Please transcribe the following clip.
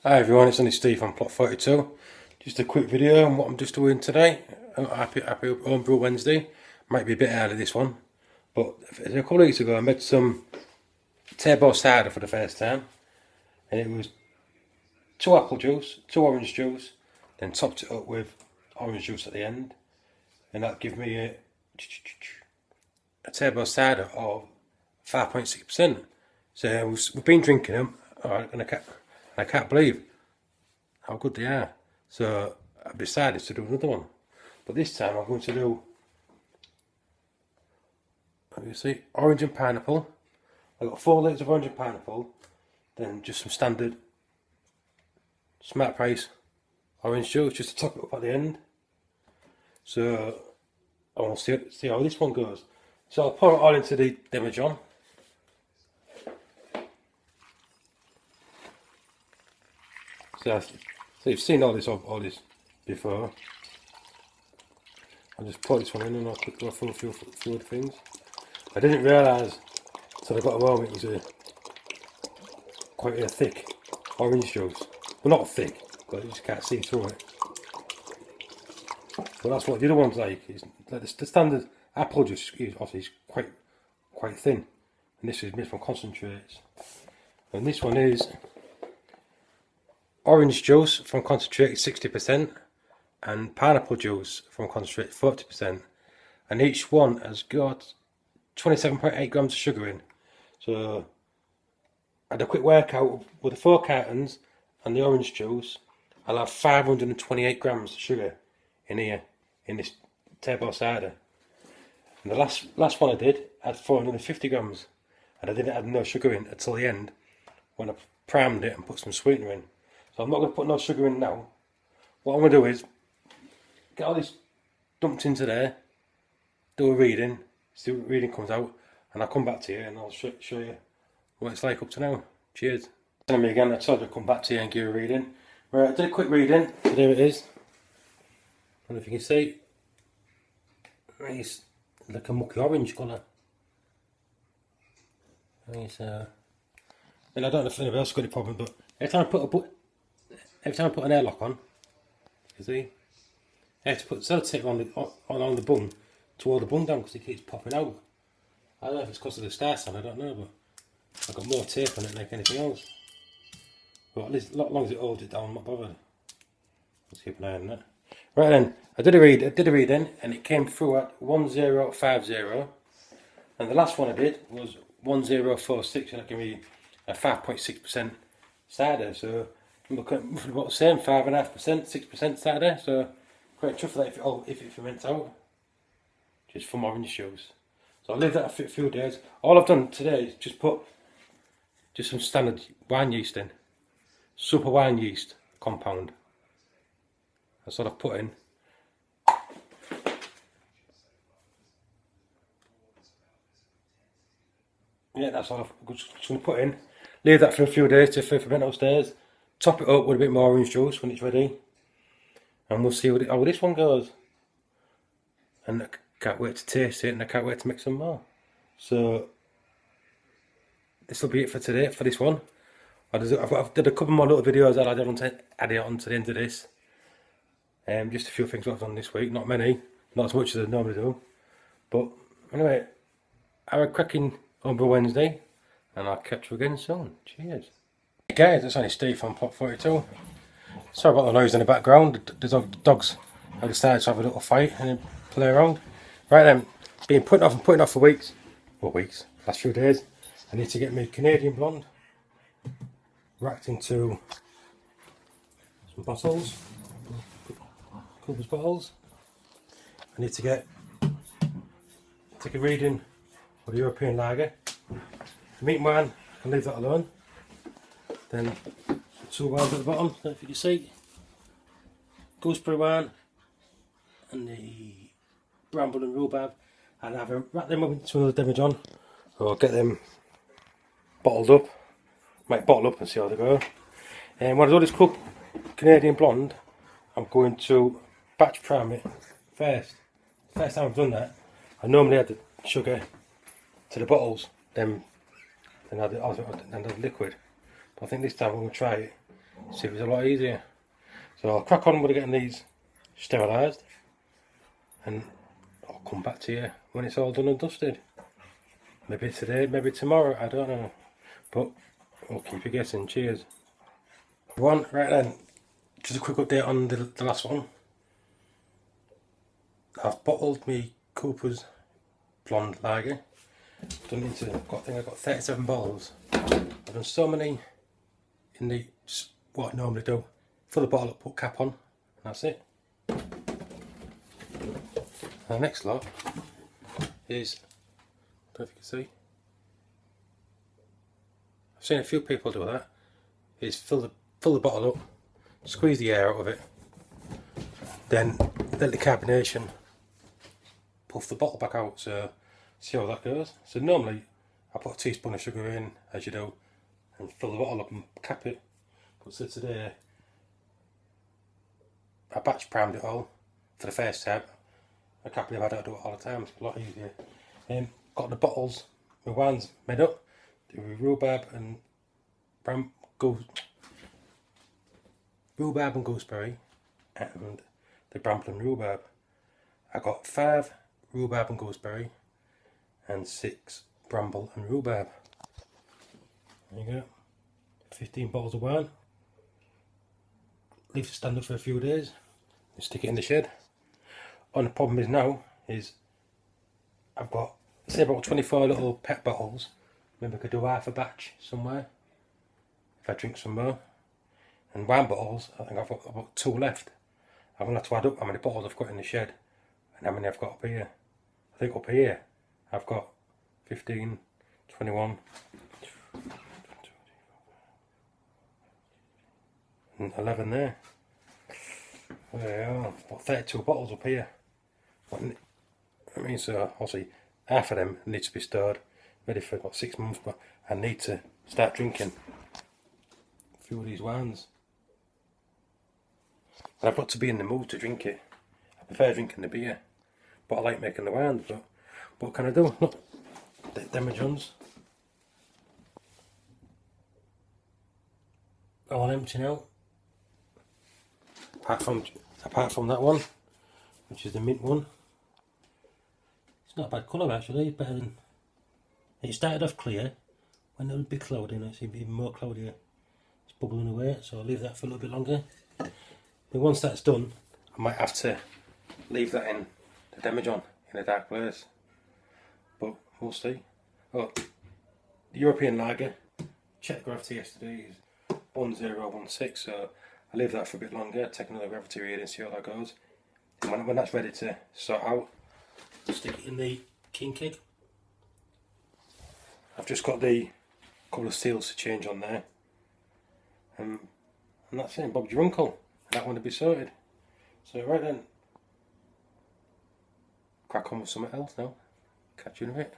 Hi everyone, it's only Steve on Plot 42. Just a quick video on what I'm just doing today. Happy Homebrew Wednesday. Might be a bit early this one, but a couple of weeks ago I made some turbo cider for the first time, and it was 2 apple juice, 2 orange juice, then topped it up with orange juice at the end, and that gave me a turbo cider of 5.6%. So we've been drinking them, and I can't believe how good they are. So I've decided to do another one. But this time I'm going to do, let me see, orange and pineapple. I've got 4 litres of orange and pineapple, then just some standard Smart Price orange juice just to top it up at the end. So I want to see how this one goes. So I'll pour it all into the demijohn. So you've seen all this before. I'll just put this one in and I'll go through a few of the things. I didn't realise until I got home it was quite a thick orange juice. Well, not thick, but you just can't see through it. But that's what the other one's like. It's like the standard apple juice is obviously quite thin, and this is made from concentrates. And this one is orange juice from concentrate 60% and pineapple juice from concentrate 40%, and each one has got 27.8 grams of sugar in. So I had a quick workout with the 4 cartons and the orange juice. I'll have 528 grams of sugar in here in this turbo cider. And the last one I did had 450 grams, and I didn't add no sugar in until the end when I primed it and put some sweetener in. So I'm not going to put no sugar in now. What I'm going to do is get all this dumped into there, do a reading, see what reading comes out, and I'll come back to you and I'll show you what it's like up to now. Cheers. Telling me again, I told you I'd come back to you and give you a reading. Right, I did a quick reading, so there it is. I don't know if you can see. It's like a mucky orange colour. And I don't know if anybody else got any problem, but every time I put an airlock on, you see, I have to put sellotape on the bung to hold the bung down because it keeps popping out. I don't know if it's because of the star sign, I don't know, but I've got more tape on it than like anything else. But at least as long as it holds it down, I'm not bothered. Let's keep an eye on that. Right then, I did a reading and it came through at 1050, and the last one I did was 1046, and that gave me a 5.6% cider. So I'm looking at about the same, 5.5%, 6% cider. So quite chuffed with that if it ferments out, just from orange juice. So I'll leave that a few days. All I've done today is just put some standard wine yeast in, super wine yeast compound. That's what I've put in. Yeah, that's all I'm just going to put in. Leave that for a few days to ferment upstairs. Top it up with a bit more orange juice when it's ready, and we'll see how this one goes. And I can't wait to taste it, and I can't wait to make some more. So this will be it for today, for this one. I've did a couple more little videos that I'll add on to the end of this. Just a few things I've done this week, not many, not as much as I normally do. But anyway, have a cracking Homebrew Wednesday, and I'll catch you again soon. Cheers. Hey guys, it's only Steve on Plot 42. Sorry about the noise in the background. The dogs have decided to have a little fight and then play around. Right then, been putting off for weeks. Well, last few days. I need to get my Canadian blonde racked into some bottles. Cooper's bottles. I need to take a reading for the European lager. The meat wine, I can leave that alone. Then 2 wines at the bottom, if you can see. Gooseberry wine and the bramble and rhubarb, and I've wrapped them up into another demijohn. So I'll get them bottled up. Might bottle up and see how they go. And when I do this cooked Canadian blonde, I'm going to batch prime it first. First time I've done that, I normally add the sugar to the bottles, then add the liquid. But I think this time I'm going to try it See if it's a lot easier. So I'll crack on with getting these sterilised, and I'll come back to you when it's all done and dusted. Maybe today, maybe tomorrow, I don't know. But we'll keep you guessing. Cheers. Right then, just a quick update on the last one. I've bottled me Cooper's Blonde Lager. Done into, I think I've got 37 bottles. I've done so many in the, what I normally do. Fill the bottle up, put cap on, and that's it. And the next lot is, I don't know if you can see, I've seen a few people do that, is fill the bottle up, squeeze the air out of it, then let the carbonation puff the bottle back out, so see how that goes. So normally I put a teaspoon of sugar in, as you do, and fill the bottle up and cap it. But so today I batch primed it all for the first time. I can't believe I don't do it all the time, it's a lot easier. Got the bottles, my wine's made up, do rhubarb and gooseberry and the bramble and rhubarb. I got 5 rhubarb and gooseberry and 6 bramble and rhubarb. There you go. 15 bottles of wine. Leave it stand up for a few days and stick it in the shed. And the problem is now is I've got, say, about 24 little pet bottles. Maybe I could do half a batch somewhere if I drink some more. And wine bottles, I think I've got about 2 left. I'm going to have to add up how many bottles I've got in the shed and how many I've got up here. I think up here I've got 15, 21, and 11 there. There you are, about 32 bottles up here. I mean, so obviously half of them need to be stored, ready for about 6 months, but I need to start drinking a few of these wines. And I've got to be in the mood to drink it. I prefer drinking the beer, but I like making the wines. But what can I do? Look, demijohns. All empty now. Apart from that one, which is the mint one. It's not a bad colour actually, it's better than, it started off clear, when it was a bit cloudy, now it's even more cloudier. It's bubbling away, so I'll leave that for a little bit longer. But once that's done, I might have to leave that in the demijohn in a dark place. But we'll see. Oh, the European lager, check gravity yesterday is 1016, so I'll leave that for a bit longer, take another gravity reading, see how that goes. And when that's ready to sort out, stick it in the king keg. I've just got the couple of seals to change on there. And that's it, Bob's your uncle. And that one to be sorted. So right then, crack on with something else now. Catch you in a bit.